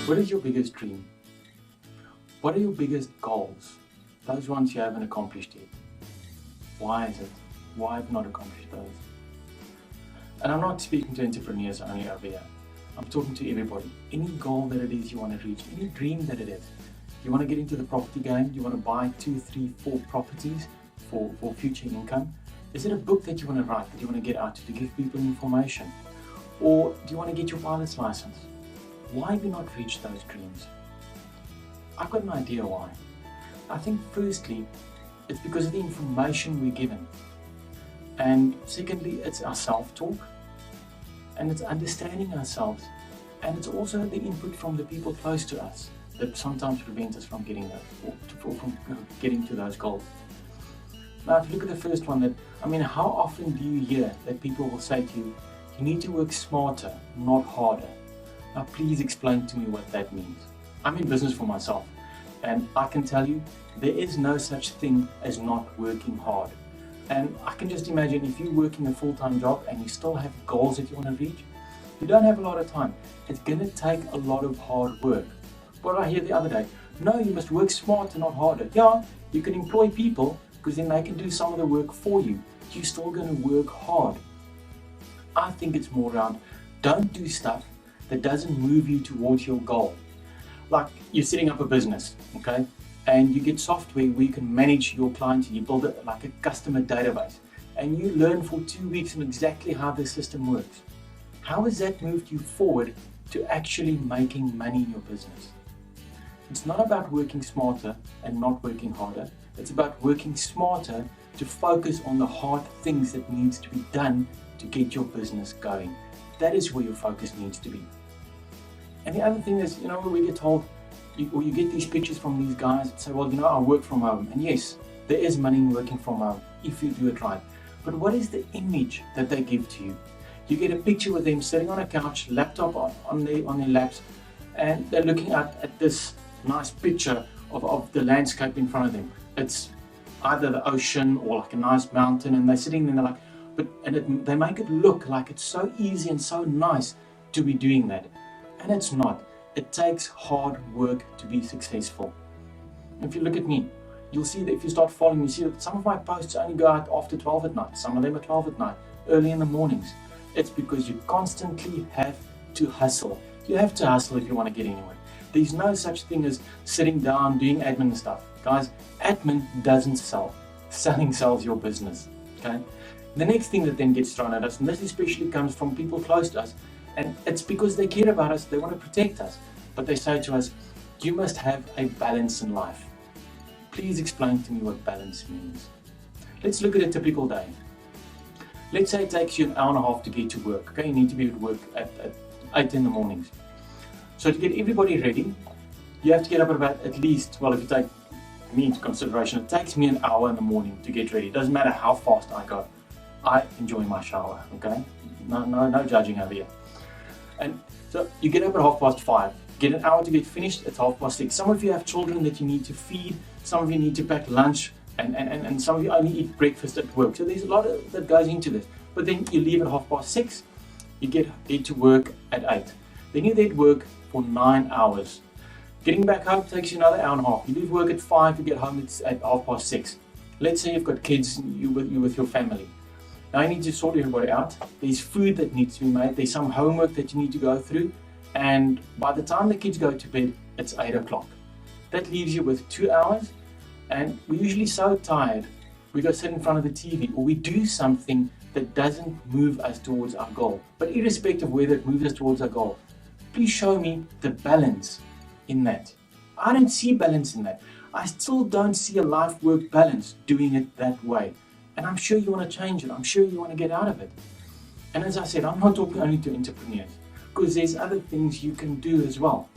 What is your biggest dream? What are your biggest goals? Those ones you haven't accomplished yet. Why is it? Why have you not accomplished those? And I'm not speaking to entrepreneurs only over here. I'm talking to everybody. Any goal that it is you want to reach, any dream that it is. You want to get into the property game, you want to buy 2, 3, 4 properties for future income. Is it a book that you want to write, that you want to get out to give people information? Or do you want to get your pilot's license? Why have you not reached those dreams? I've got an idea why. I think firstly, it's because of the information we're given. And secondly, it's our self-talk. And it's understanding ourselves. And it's also the input from the people close to us that sometimes prevent us from getting to those goals. Now, if you look at the first one, how often do you hear that people will say to you, you need to work smarter, not harder? Now, please explain to me what that means. I'm in business for myself, and I can tell you, there is no such thing as not working hard. And I can just imagine if you're working a full-time job and you still have goals that you want to reach, you don't have a lot of time. It's going to take a lot of hard work. What did I hear the other day? No, you must work smarter, not harder. Yeah, you can employ people because then they can do some of the work for you. You're still going to work hard. I think it's more around, don't do stuff that doesn't move you towards your goal. Like you're setting up a business, okay? And you get software where you can manage your clients and you build it like a customer database. And you learn for 2 weeks on exactly how the system works. How has that moved you forward to actually making money in your business? It's not about working smarter and not working harder. It's about working smarter to focus on the hard things that needs to be done to get your business going. That is where your focus needs to be. And the other thing is, we get told, or you get these pictures from these guys that say, well, I work from home. And yes, there is money in working from home if you do it right. But what is the image that they give to you? You get a picture with them sitting on a couch, laptop on their laps, and they're looking at this nice picture of the landscape in front of them. It's either the ocean or like a nice mountain, and they're sitting there and they're like, they make it look like it's so easy and so nice to be doing that. And it's not. It takes hard work to be successful. If you look at me, you'll see that if you start following me, you see that some of my posts only go out after 12 at night. Some of them are 12 at night, early in the mornings. It's because you constantly have to hustle. You have to hustle if you want to get anywhere. There's no such thing as sitting down, doing admin stuff. Guys, admin doesn't sell. Selling sells your business, okay? The next thing that then gets thrown at us, and this especially comes from people close to us, and it's because they care about us, they want to protect us. But they say to us, you must have a balance in life. Please explain to me what balance means. Let's look at a typical day. Let's say it takes you an hour and a half to get to work. Okay, you need to be at work at 8 in the mornings. So to get everybody ready, you have to get up at least, well, if you take me into consideration, it takes me an hour in the morning to get ready. It doesn't matter how fast I go. I enjoy my shower, okay? No judging over here. And so you get up at 5:30, get an hour to get finished, it's 6:30. Some of you have children that you need to feed, some of you need to pack lunch, and some of you only eat breakfast at work. So there's a lot that goes into this. But then you leave at 6:30, you get to work at 8. Then you're there at work for 9 hours. Getting back home takes you another hour and a half. You leave work at 5, you get home at 6:30. Let's say you've got kids and you're with your family. Now you need to sort everybody out. There's food that needs to be made. There's some homework that you need to go through. And by the time the kids go to bed, it's 8 o'clock. That leaves you with 2 hours. And we're usually so tired, we go sit in front of the TV or we do something that doesn't move us towards our goal. But irrespective of whether it moves us towards our goal, please show me the balance in that. I don't see balance in that. I still don't see a life-work balance doing it that way. And I'm sure you want to change it. I'm sure you want to get out of it. And as I said, I'm not talking only to entrepreneurs, because there's other things you can do as well.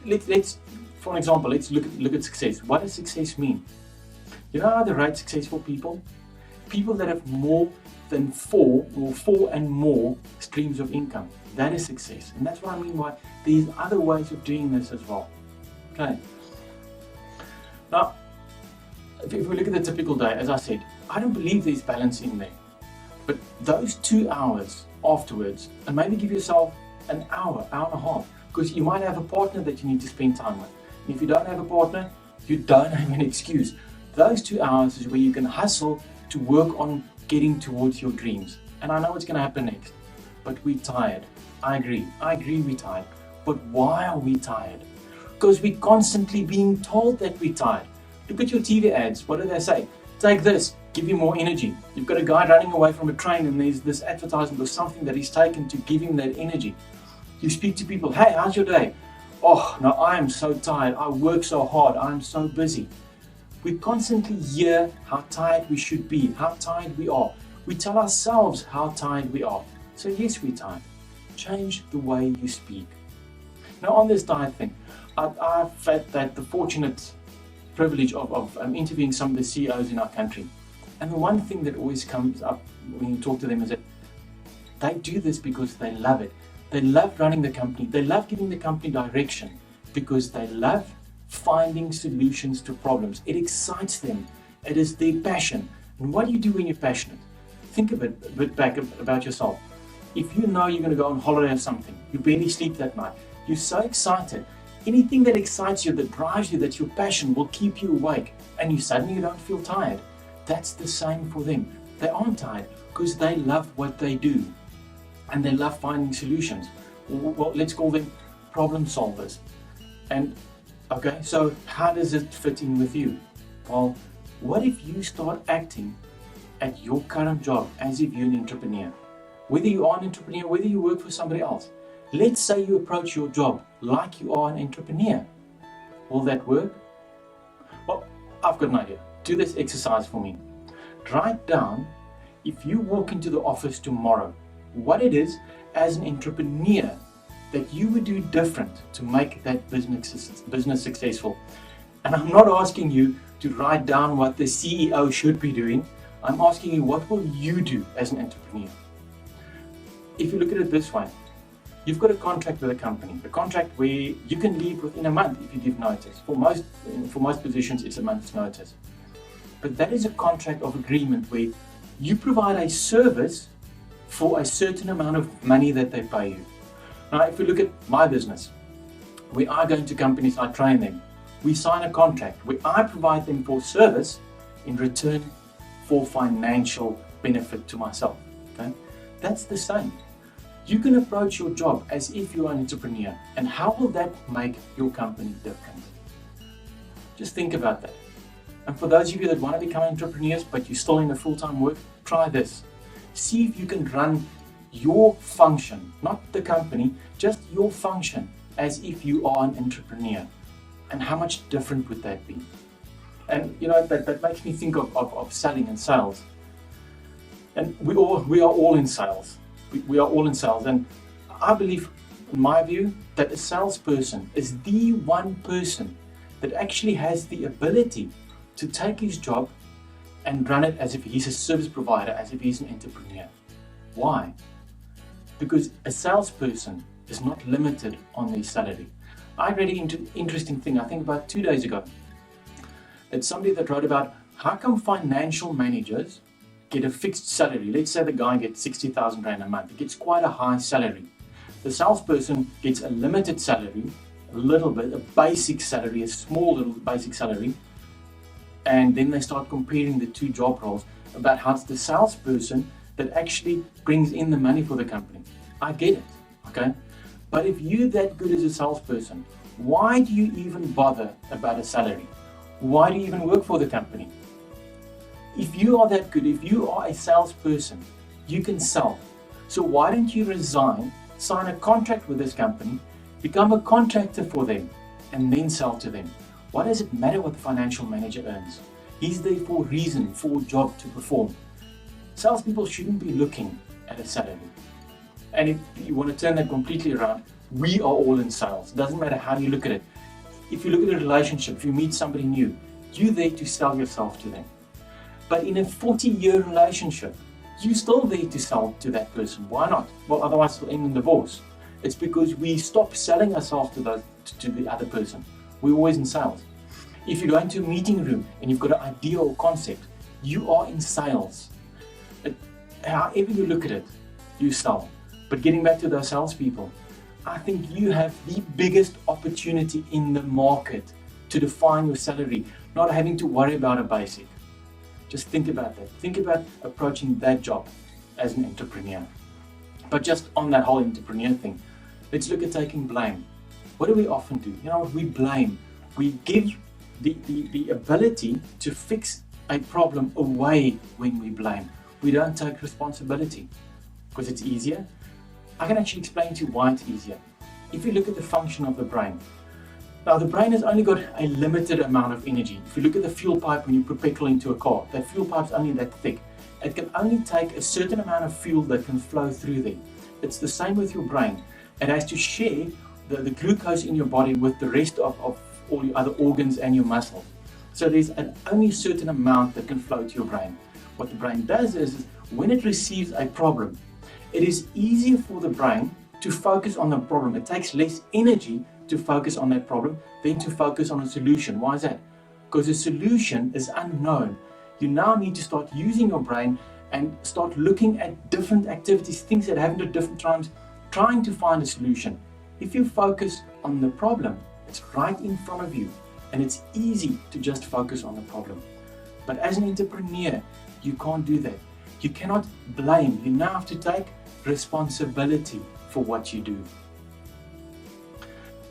Let's for an example, let's look at success. What does success mean? You know how they rate successful people? People that have more than 4 and more streams of income. That is success. And that's what I mean by there's other ways of doing this as well. Okay. Now, if we look at the typical day, as I said, I don't believe there's balance in there. But those 2 hours afterwards and maybe give yourself an hour, hour and a half, because you might have a partner that you need to spend time with. And if you don't have a partner, you don't have an excuse. Those 2 hours is where you can hustle to work on getting towards your dreams. And I know what's going to happen next, but we're tired. I agree we're tired. But why are we tired? Because we're constantly being told that we're tired. Look at your TV ads. What do they say? Take this, give you more energy. You've got a guy running away from a train and there's this advertisement or something that he's taken to give him that energy. You speak to people, hey, how's your day? Oh, no, I am so tired. I work so hard. I'm so busy. We constantly hear how tired we should be, how tired we are. We tell ourselves how tired we are. So yes, we're tired. Change the way you speak. Now on this diet thing, I've had the fortunate privilege of interviewing some of the CEOs in our country. And the one thing that always comes up when you talk to them is that they do this because they love it. They love running the company. They love giving the company direction because they love finding solutions to problems. It excites them. It is their passion. And what do you do when you're passionate? Think a bit back about yourself. If you know you're going to go on holiday or something, you barely sleep that night, you're so excited. Anything that excites you, that drives you, that's your passion, will keep you awake, and you suddenly don't feel tired. That's the same for them. They aren't tired because they love what they do and they love finding solutions. Well, let's call them problem solvers. And okay, so how does it fit in with you? Well, what if you start acting at your current job as if you're an entrepreneur? Whether you are an entrepreneur, whether you work for somebody else. Let's say you approach your job like you are an entrepreneur. Will that work? Well, I've got an idea. Do this exercise for me. Write down, if you walk into the office tomorrow, what it is as an entrepreneur that you would do different to make that business successful. And I'm not asking you to write down what the CEO should be doing. I'm asking you, what will you do as an entrepreneur? If you look at it this way, you've got a contract with a company, a contract where you can leave within a month if you give notice. For most positions, it's a month's notice. But that is a contract of agreement where you provide a service for a certain amount of money that they pay you. Now, if you look at my business, we are going to companies, I train them. We sign a contract where I provide them for service in return for financial benefit to myself. Okay? That's the same. You can approach your job as if you are an entrepreneur. And how will that make your company different? Just think about that. And for those of you that want to become entrepreneurs, but you're still in a full-time work, try this. See if you can run your function, not the company, just your function, as if you are an entrepreneur. And how much different would that be? And you know, that makes me think of selling and sales. And we are all in sales. We are all in sales, and I believe, in my view, that a salesperson is the one person that actually has the ability to take his job and run it as if he's a service provider, as if he's an entrepreneur. Why? Because a salesperson is not limited on their salary. I read an interesting thing, I think about 2 days ago. It's somebody that wrote about how come financial managers get a fixed salary. Let's say the guy gets 60,000 Rand a month. He gets quite a high salary. The salesperson gets a limited salary, a little bit, a basic salary, a small little basic salary, and then they start comparing the two job roles about how it's the salesperson that actually brings in the money for the company. I get it, okay? But if you're that good as a salesperson, why do you even bother about a salary? Why do you even work for the company? If you are that good, if you are a salesperson, you can sell. So why don't you resign, sign a contract with this company, become a contractor for them, and then sell to them? Why does it matter what the financial manager earns? He's there for a reason, for a job to perform. Salespeople shouldn't be looking at a salary. And if you want to turn that completely around, we are all in sales. It doesn't matter how you look at it. If you look at a relationship, if you meet somebody new, you're there to sell yourself to them. But in a 40-year relationship, you're still there to sell to that person. Why not? Well, otherwise it'll end in divorce. It's because we stop selling ourselves to the other person. We're always in sales. If you go into a meeting room and you've got an idea or concept, you are in sales. However you look at it, you sell. But getting back to those salespeople, I think you have the biggest opportunity in the market to define your salary, not having to worry about a basic. Just think about that. Think about approaching that job as an entrepreneur. But just on that whole entrepreneur thing, let's look at taking blame. What do we often do? You know what? We blame. We give the ability to fix a problem away when we blame. We don't take responsibility because it's easier. I can actually explain to you why it's easier. If you look at the function of the brain, now the brain has only got a limited amount of energy. If you look at the fuel pipe when you put petrol into a car, that fuel pipe's only that thick. It can only take a certain amount of fuel that can flow through there. It's the same with your brain. It has to share the glucose in your body with the rest of all your other organs and your muscles. So there's only a certain amount that can flow to your brain. What the brain does is when it receives a problem, it is easier for the brain to focus on the problem. It takes less energy to focus on that problem than to focus on a solution. Why is that? Because the solution is unknown. You now need to start using your brain and start looking at different activities, things that happen at different times, trying to find a solution. If you focus on the problem, it's right in front of you and it's easy to just focus on the problem. But as an entrepreneur, you can't do that. You cannot blame. You now have to take responsibility for what you do.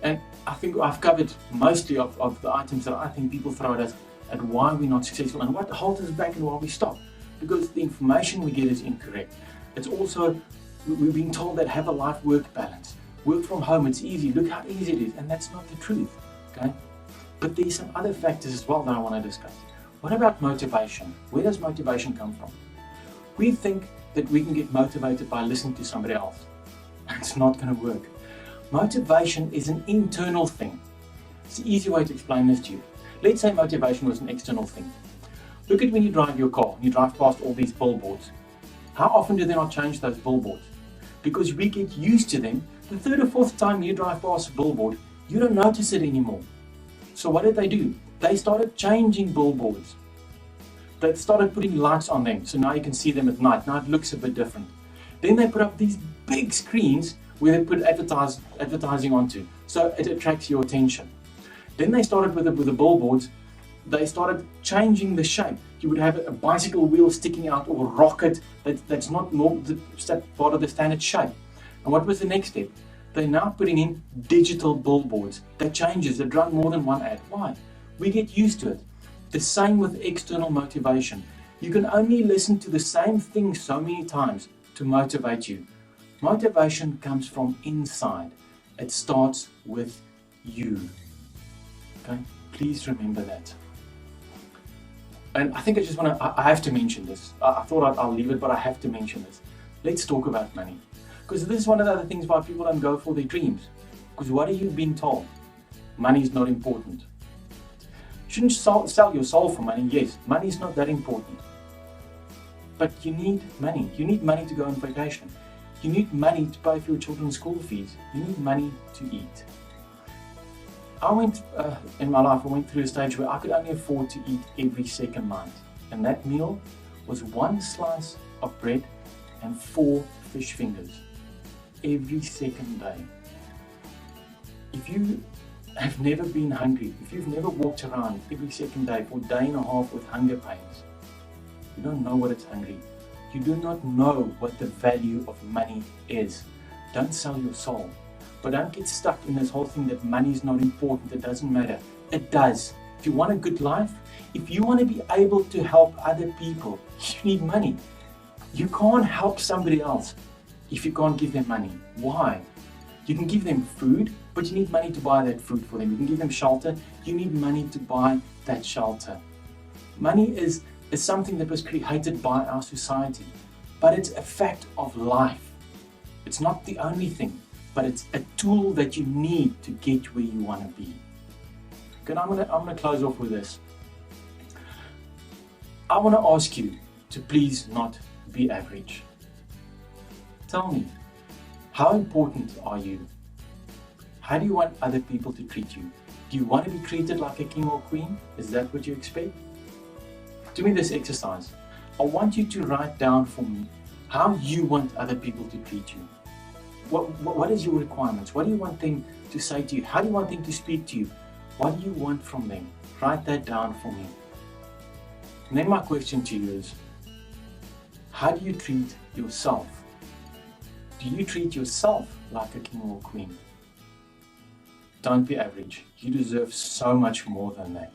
And I think I've covered mostly of the items that I think people throw at us and why we're not successful and what holds us back and why we stop. Because the information we get is incorrect. It's also, we're being told that have a life-work balance. Work from home, it's easy. Look how easy it is. And that's not the truth. Okay? But there's some other factors as well that I want to discuss. What about motivation? Where does motivation come from? We think that we can get motivated by listening to somebody else. It's not going to work. Motivation is an internal thing. It's the easy way to explain this to you. Let's say motivation was an external thing. Look at when you drive your car, you drive past all these billboards. How often do they not change those billboards? Because we get used to them. The third or fourth time you drive past a billboard, you don't notice it anymore. So what did they do? They started changing billboards. They started putting lights on them, so now you can see them at night. Now it looks a bit different. Then they put up these big screens where they put advertising onto, so it attracts your attention. Then they started with the billboards. They started changing the shape. You would have a bicycle wheel sticking out or a rocket that's not part of the standard shape. And what was the next step? They're now putting in digital billboards. That changes, that run more than one ad. Why? We get used to it. The same with external motivation. You can only listen to the same thing so many times to motivate you. Motivation comes from inside. It starts with you. Okay? Please remember that. And I think I have to mention this. I thought I'll leave it, but I have to mention this. Let's talk about money. Because this is one of the other things why people don't go for their dreams. Because what are you being told? Money is not important. You shouldn't sell your soul for money. Yes, money is not that important. But you need money. You need money to go on vacation. You need money to pay for your children's school fees. You need money to eat. In my life, I went through a stage where I could only afford to eat every second night. And that meal was 1 slice of bread and 4 fish fingers every second day. If you have never been hungry, if you've never walked around every second day for a day and a half with hunger pains, you don't know what it's hungry. You do not know what the value of money is. Don't sell your soul. But don't get stuck in this whole thing that money is not important, it doesn't matter. It does. If you want a good life, if you want to be able to help other people, you need money. You can't help somebody else if you can't give them money. Why? You can give them food, but you need money to buy that food for them. You can give them shelter, you need money to buy that shelter. Money is something that was created by our society, but it's a fact of life. It's not the only thing, but it's a tool that you need to get where you want to be. Okay, I'm gonna close off with this. I want to ask you to please not be average. Tell me, how important are you? How do you want other people to treat you? Do you want to be treated like a king or queen? Is that what you expect? Do me this exercise. I want you to write down for me how you want other people to treat you. What is your requirements? What do you want them to say to you? How do you want them to speak to you? What do you want from them? Write that down for me. And then my question to you is, how do you treat yourself? Do you treat yourself like a king or queen? Don't be average. You deserve so much more than that.